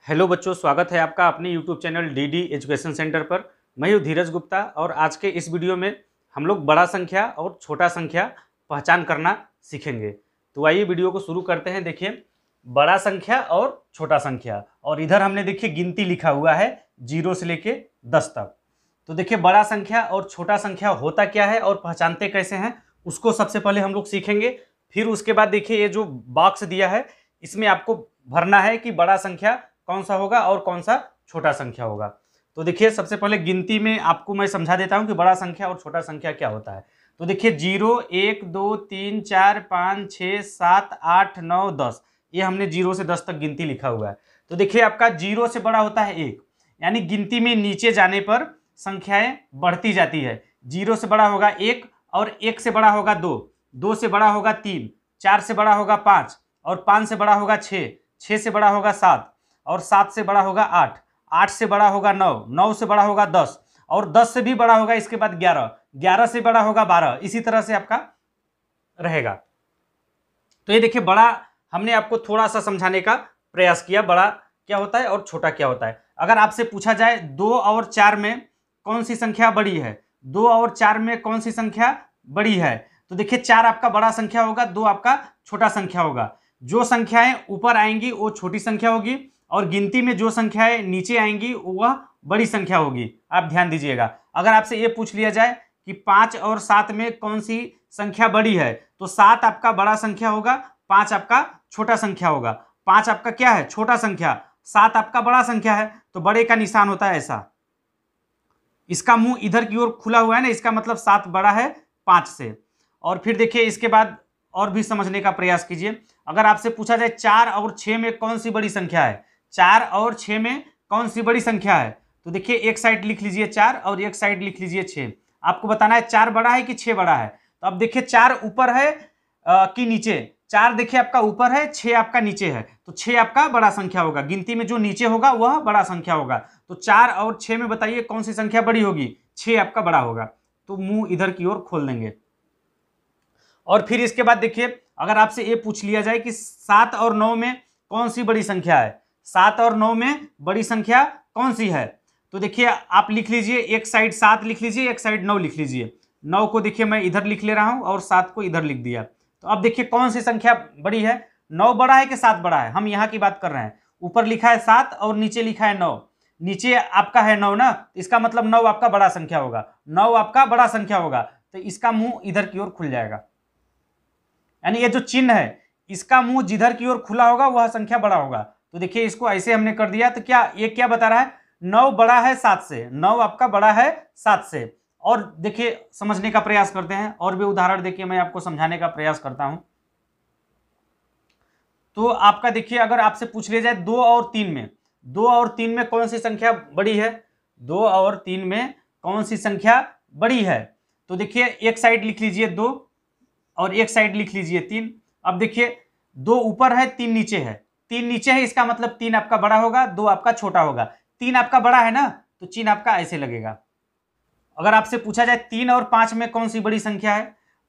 Hello बच्चों, स्वागत है आपका अपने YouTube channel DD education centre पर। मैं हूँ धीरज गुप्ता और आज के इस वीडियो में हम लोग बड़ा संख्या और छोटा संख्या पहचान करना सीखेंगे। तो आइए वीडियो को शुरू करते हैं। देखिए, बड़ा संख्या और छोटा संख्या, और इधर हमने देखिए गिनती लिखा हुआ है 0 से लेके 10 तक। तो देखिए, बड़ा संख्या और छोटा संख्या होता क्या है और पहचानते कैसे हैं, उसको सबसे पहले हम लोग सीखेंगे। फिर उसके बाद देखिए, ये जो बॉक्स दिया है इसमें आपको भरना है कि बड़ा संख्या कौन सा होगा और कौन सा छोटा संख्या होगा। तो देखिए, सबसे पहले गिनती में आपको मैं समझा देता हूं कि बड़ा संख्या और छोटा संख्या क्या होता है। तो देखिए, 0 1 2 3 4 5 6 7 8 9 10, ये हमने 0 से 10 तक गिनती लिखा हुआ है। तो देखिए, आपका 0 से बड़ा होता है 1, यानी गिनती में नीचे जाने पर संख्याएं बढ़ती जाती है। 0 से बड़ा होगा 1, और 1 से बड़ा होगा 2, 2 से बड़ा होगा 3, 4 से बड़ा होगा 5, और 5 से बड़ा होगा 6, 6 से बड़ा होगा 7, और 7 से बड़ा होगा 8, 8 से बड़ा होगा 9, 9 से बड़ा होगा 10, और 10 से भी बड़ा होगा इसके बाद 11, 11 से बड़ा होगा 12। इसी तरह से आपका रहेगा। तो ये देखिए, बड़ा हमने आपको थोड़ा सा समझाने का प्रयास किया, बड़ा क्या होता है और छोटा क्या होता है। अगर आपसे पूछा जाए 2 और 4 में कौन सी संख्या बड़ी है, 2 और 4 में कौन सी संख्या बड़ी है, तो देखिए 4 आपका बड़ा संख्या होगा, 2 आपका छोटा संख्या होगा। जो संख्याएं ऊपर आएंगी वो छोटी संख्या होगी, और गिनती में जो संख्याएं नीचे आएंगी वह बड़ी संख्या होगी। आप ध्यान दीजिएगा। अगर आपसे ये पूछ लिया जाए कि 5 और 7 में कौन सी संख्या बड़ी है, तो 7 आपका बड़ा संख्या होगा, 5 आपका छोटा संख्या होगा। 5 आपका क्या है, छोटा संख्या, 7 आपका बड़ा संख्या है। तो बड़े का निशान होता है ऐसा, इसका मुंह इधर की ओर खुला हुआ है ना, इसका मतलब 7 बड़ा है 5 से। और फिर देखिए, इसके बाद और भी समझने का प्रयास कीजिए। अगर आपसे पूछा जाए 4 और 6 में कौन सी बड़ी संख्या है, 4 और 6 में कौन सी बड़ी संख्या है, तो देखिए एक साइड लिख लीजिए 4 और एक साइड लिख लीजिए 6। आपको बताना है 4 बड़ा है कि 6 बड़ा है। तो अब देखिए, 4 ऊपर है कि नीचे, 4 देखिए आपका ऊपर है, 6 आपका नीचे है, तो 6 आपका बड़ा संख्या होगा। गिनती में जो नीचे होगा वह बड़ा संख्या होगा। तो 4 और 6 में बताइए कौन सी संख्या बड़ी होगी, 6 आपका बड़ा होगा। तो मुंह इधर की ओर खोल देंगे। और फिर इसके बाद देखिए, अगर आपसे ये पूछ लिया जाए कि 7 और 9 में कौन सी बड़ी संख्या है, 7 और 9 में बड़ी संख्या कौन सी है, तो देखिए आप लिख लीजिए, एक साइड 7 लिख लीजिए, एक साइड 9 लिख लीजिए। 9 को देखिए मैं इधर लिख ले रहा हूं और 7 को इधर लिख दिया। तो अब देखिए कौन सी संख्या बड़ी है, 9 बड़ा है कि 7 बड़ा है, हम यहाँ की बात कर रहे हैं। ऊपर लिखा है 7 और नीचे लिखा है 9, नीचे आपका है 9 ना, इसका मतलब 9 आपका बड़ा संख्या होगा, 9 आपका बड़ा संख्या होगा। तो इसका मुंह इधर की ओर खुल जाएगा, यानी ये जो चिन्ह है इसका मुंह जिधर की ओर खुला होगा वह संख्या बड़ा होगा। तो देखिए, इसको ऐसे हमने कर दिया। तो क्या ये क्या बता रहा है, 9 बड़ा है 7 से, 9 आपका बड़ा है 7 से। और देखिए, समझने का प्रयास करते हैं, और भी उदाहरण देखिए मैं आपको समझाने का प्रयास करता हूं। तो आपका देखिए, अगर आपसे पूछ लिया जाए 2 और 3 में, 2 और 3 में कौन सी संख्या बड़ी है, 2 और 3 में कौन सी संख्या बड़ी है, तो देखिए एक साइड लिख लीजिए 2 और एक साइड लिख लीजिए 3। अब देखिए, 2 ऊपर है 3 नीचे है, 3 नीचे है, इसका मतलब 3 आपका बड़ा होगा, 2 आपका छोटा होगा। 3 आपका बड़ा है ना, तो चिन्ह आपका ऐसे लगेगा। अगर आपसे पूछा जाए 3 और 5 में कौन सी बड़ी संख्या है,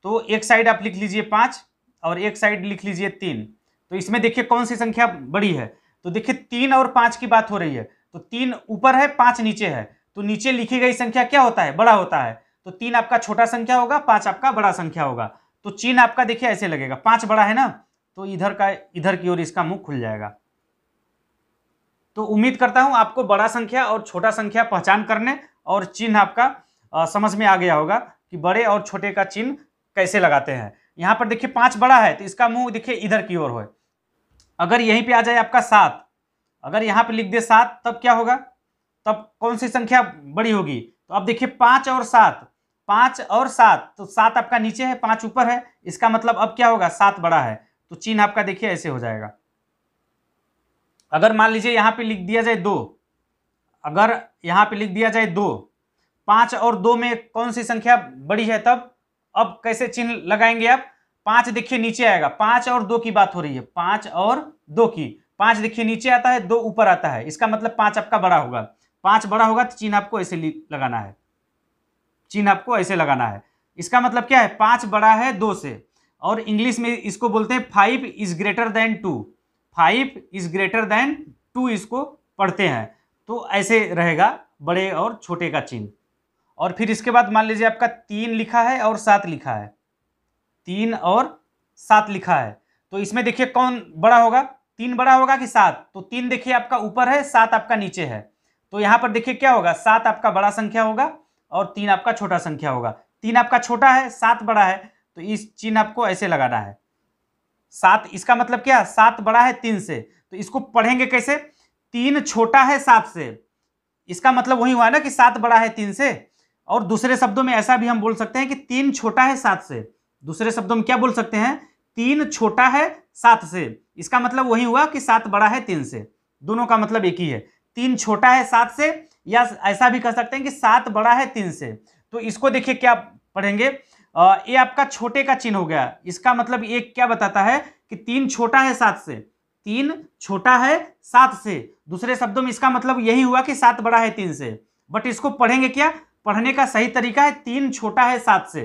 तो एक साइड आप लिख लीजिए 5 और एक साइड लिख लीजिए 3। तो इसमें देखिए कौन सी संख्या बड़ी है, तो देखिए 3 और 5 की बात हो रही है। तो 3 ऊपर है 5 नीचे है, तो नीचे लिखी गई संख्या क्या होता है, बड़ा होता है। तो 3 आपका छोटा संख्या होगा, 5 आपका बड़ा संख्या होगा। तो चिन्ह आपका देखिए ऐसे लगेगा, 5 बड़ा है ना, तो इधर की ओर इसका मुंह खुल जाएगा। तो उम्मीद करता हूं आपको बड़ा संख्या और छोटा संख्या पहचान करने और चिन्ह आपका समझ में आ गया होगा कि बड़े और छोटे का चिन्ह कैसे लगाते हैं। यहां पर देखिए 5 बड़ा है, तो इसका मुंह देखिए इधर की ओर हो। अगर यहीं पे आ जाए आपका 7, अगर यहां पे लिख दे 7, तब क्या होगा, तब कौन सी संख्या बड़ी होगी, तो अब देखिए 5 और 7, 5 और 7, तो 7 आपका नीचे है 5 ऊपर है, इसका मतलब अब क्या होगा, 7 बड़ा है। तो चिन्ह आपका देखिए ऐसे हो जाएगा। अगर मान लीजिए यहां पे लिख दिया जाए 2, अगर यहां पे लिख दिया जाए 2, 5 और 2 में कौन सी संख्या बड़ी है, तब अब कैसे चिन्ह लगाएंगे आप, 5 देखिए नीचे आएगा, 5 और 2 की बात हो रही है, 5 और 2 की, 5 देखिए नीचे आता है, 2 ऊपर आता है, इसका मतलब 5 आपका बड़ा होगा। 5 बड़ा होगा तो चिन्ह आपको ऐसे लगाना है, चिन्ह आपको ऐसे लगाना है। इसका मतलब क्या है, 5 बड़ा है 2 से, और इंग्लिश में इसको बोलते हैं 5 is greater than 2, 5 is greater than 2 इसको पढ़ते हैं। तो ऐसे रहेगा बड़े और छोटे का चिन्ह। और फिर इसके बाद मान लीजिए आपका 3 लिखा है और 7 लिखा है, 3 और 7 लिखा है, तो इसमें देखिए कौन बड़ा होगा, 3 बड़ा होगा कि 7? तो 3 देखिए आपका ऊपर है, 7 आपका नीचे है। तो यहाँ पर देखिए क्या होगा, 7 आपका बड़ा संख्या होगा और 3 आपका छोटा संख्या होगा। 3 आपका छोटा है, 7 बड़ा है, तो इस चिन्ह आपको ऐसे लगाना है। 7 इसका मतलब क्या, 7 बड़ा है 3 से, तो इसको पढ़ेंगे कैसे, 3 छोटा है 7 से। इसका मतलब वही हुआ ना कि 7 बड़ा है 3 से। और दूसरे शब्दों में ऐसा भी हम बोल सकते हैं कि 3 छोटा है 7 से। दूसरे शब्दों में क्या बोल सकते हैं, 3 छोटा है 7 से। इसका मतलब वही हुआ कि 7 बड़ा है 3 से। दोनों का मतलब एक ही है, 3 छोटा है 7 से, या ऐसा भी कह सकते हैं कि 7 बड़ा है 3 से। तो इसको देखिए क्या पढ़ेंगे, ये आपका छोटे का चिन्ह हो गया। इसका मतलब ये क्या बताता है कि 3 छोटा है 7 से, 3 छोटा है 7 से। दूसरे शब्दों में इसका मतलब यही हुआ कि 7 बड़ा है 3 से। बट इसको पढ़ेंगे क्या, पढ़ने का सही तरीका है 3 छोटा है 7 से,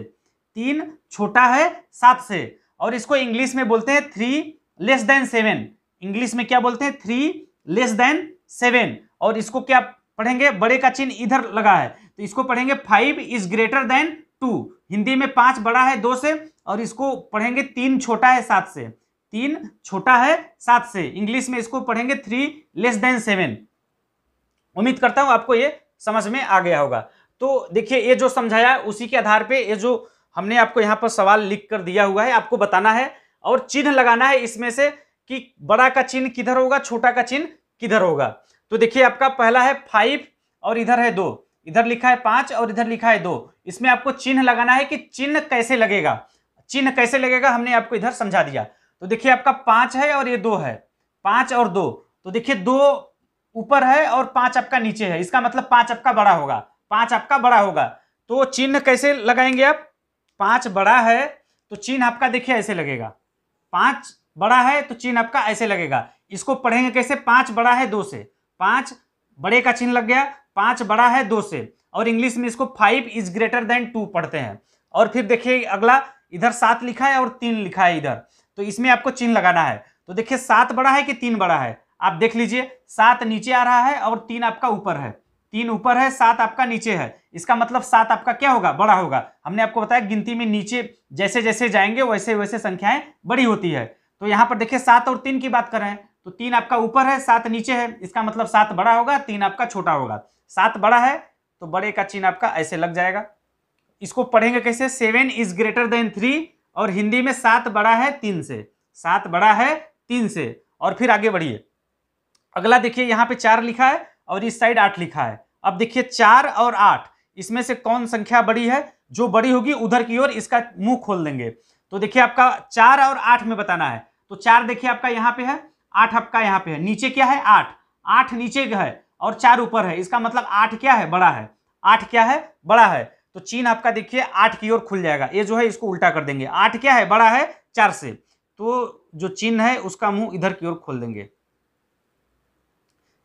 3 छोटा है 7 से। और इसको इंग्लिश में बोलते हैं 3 लेस देन 7। इंग्लिश में क्या बोलते हैं, 3 लेस देन 7। और इसको क्या पढ़ेंगे, बड़े का चिन्ह इधर लगा है, तो इसको पढ़ेंगे 5 इज ग्रेटर देन 2। हिंदी में 5 बड़ा है 2 से, और इसको पढ़ेंगे 3 छोटा है 7 से, 3 छोटा है 7 से। इंग्लिश में इसको पढ़ेंगे 3 लेस देन 7। उम्मीद करता हूं आपको ये समझ में आ गया होगा। तो देखिए ये जो समझाया उसी के आधार पे ये जो हमने आपको यहाँ पर सवाल लिख कर दिया हुआ है, आपको बताना है और चिन्ह लगाना है इसमें से कि बड़ा का चिन्ह किधर होगा, छोटा का चिन्ह किधर होगा। तो देखिए आपका पहला है 5 और इधर है 2, इधर लिखा है 5 और इधर लिखा है 2। इसमें आपको चिन्ह लगाना है कि चिन्ह कैसे लगेगा। चिन्ह कैसे लगेगा हमने आपको इधर समझा दिया। तो देखिए आपका 5 है और ये 2 है, 5 और 2, तो देखिए 2 ऊपर है और 5 आपका नीचे है। इसका मतलब 5 आपका बड़ा होगा, 5 आपका बड़ा होगा। तो चिन्ह कैसे लगाएंगे आप, 5 बड़ा है तो चिन्ह आपका देखिए ऐसे लगेगा, 5 बड़ा है तो चिन्ह आपका ऐसे लगेगा। इसको पढ़ेंगे कैसे, 5 बड़ा है 2 से, 5 बड़े का चिन्ह लग गया, 5 बड़ा है 2 से। और इंग्लिश में इसको 5 इज ग्रेटर देन 2 पढ़ते हैं। और फिर देखिए अगला, इधर 7 लिखा है और 3 लिखा है इधर, तो इसमें आपको चिन्ह लगाना है। तो देखिए 7 बड़ा है कि 3 बड़ा है, आप देख लीजिए 7 नीचे आ रहा है और 3 आपका ऊपर है, 3 ऊपर है 7 आपका नीचे है। इसका मतलब 7 आपका क्या होगा, बड़ा होगा। हमने आपको बताया गिनती में नीचे जैसे जैसे जाएंगे वैसे वैसे संख्याएं बड़ी होती है। तो यहाँ पर देखिए 7 और 3 की बात कर रहे हैं, तो 3 आपका ऊपर है 7 नीचे है, इसका मतलब 7 बड़ा होगा 3 आपका छोटा होगा। 7 बड़ा है तो बड़े का चिन्ह आपका ऐसे लग जाएगा। इसको पढ़ेंगे कैसे, 7 इज ग्रेटर देन 3, और हिंदी में 7 बड़ा है 3 से, 7 बड़ा है 3 से। और फिर आगे बढ़िए, अगला देखिए यहाँ पे 4 लिखा है और इस साइड 8 लिखा है। अब देखिए 4 और 8 इसमें से कौन संख्या बड़ी है, जो बड़ी होगी उधर की ओर इसका मुंह खोल देंगे। तो देखिए आपका 4 और 8 में बताना है। तो 4 देखिए आपका यहाँ पे है, 8 आपका यहाँ पे है, नीचे क्या है 8, 8 नीचे है और 4 ऊपर है। इसका मतलब 8 क्या है, बड़ा है, 8 क्या है, बड़ा है। तो चिन्ह आपका देखिए 8 की ओर खुल जाएगा। ये जो है इसको उल्टा कर देंगे, 8 क्या है, बड़ा है 4 से, तो जो चिन्ह है उसका मुंह इधर की ओर खोल देंगे।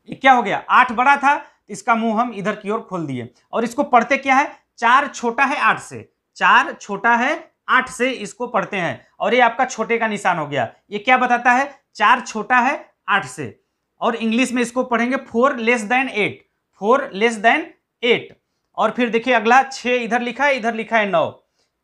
ये क्या हो गया, 8 बड़ा था, इसका मुंह हम इधर की ओर खोल दिए। और इसको पढ़ते क्या है, 4 छोटा है 8 से, 4 छोटा है 8 से, इसको पढ़ते हैं। और ये आपका छोटे का निशान हो गया। ये क्या बताता है, 4 छोटा है 8 से। और इंग्लिश में इसको पढ़ेंगे 4 लेस देन 8, 4 लेस देन 8। और फिर देखिए अगला 6 इधर लिखा है, इधर लिखा है 9,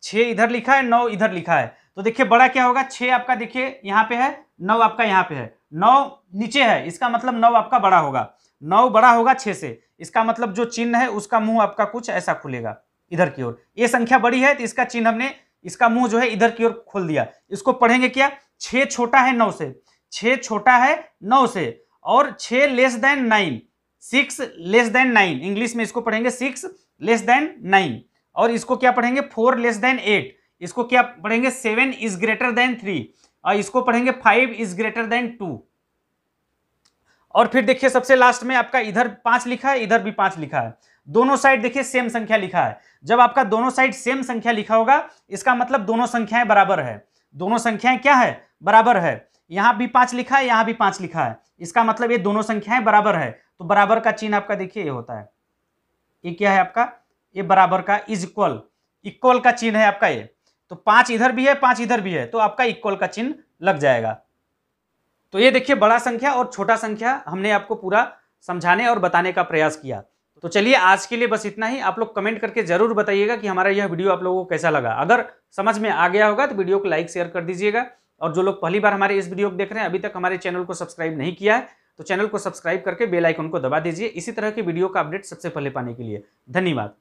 6 इधर लिखा है 9 इधर लिखा है। तो देखिए बड़ा क्या होगा, 6 आपका देखिए यहाँ पे है, 9 आपका यहाँ पे है, 9 नीचे है, इसका मतलब 9 आपका बड़ा होगा, 9 बड़ा होगा 6 से। इसका मतलब जो चिन्ह है उसका मुंह आपका कुछ ऐसा खुलेगा इधर की ओर। ये संख्या बड़ी है तो इसका चिन्ह हमने, इसका मुंह जो है इधर की ओर खोल दिया। इसको पढ़ेंगे क्या, 6 छोटा है 9 से, 6 छोटा है 9 से। और 6 less than 9, 6 less than 9, English में इसको पढ़ेंगे 6 लेस देन 9। और इसको क्या पढ़ेंगे, 4 लेस देन 8, इसको क्या पढ़ेंगे, 7 इज ग्रेटर देन 3, और इसको पढ़ेंगे 5 इज ग्रेटर देन 2। और फिर देखिए सबसे लास्ट में आपका इधर 5 लिखा है, इधर भी 5 लिखा है, दोनों साइड देखिए सेम संख्या लिखा है। जब आपका दोनों साइड सेम संख्या लिखा होगा इसका मतलब दोनों संख्याएं बराबर है, दोनों संख्याएं क्या है, बराबर है। यहां भी 5 लिखा है, यहां भी 5 लिखा है, इसका मतलब ये दोनों संख्याएं बराबर है। तो बराबर का चिन्ह आपका देखिए ये होता है, ये क्या है आपका, ये बराबर का इज इक्वल, इक्वल का चिन्ह है आपका ये। तो 5 इधर भी है 5 इधर भी है, तो आपका इक्वल का चिन्ह लग जाएगा। तो ये देखिए बड़ा संख्या और छोटा संख्या हमने आपको पूरा समझाने और बताने का प्रयास किया। तो चलिए आज के लिए बस इतना ही। आप लोग कमेंट करके जरूर बताइएगा कि हमारा यह वीडियो आप लोगों को कैसा लगा। अगर समझ में आ गया होगा तो वीडियो को लाइक शेयर कर दीजिएगा, और जो लोग पहली बार हमारे इस वीडियो को देख रहे हैं, अभी तक हमारे चैनल को सब्सक्राइब नहीं किया है, तो चैनल को सब्सक्राइब करके बेल आइकन को दबा दीजिए इसी तरह की वीडियो का अपडेट सबसे पहले पाने के लिए। धन्यवाद।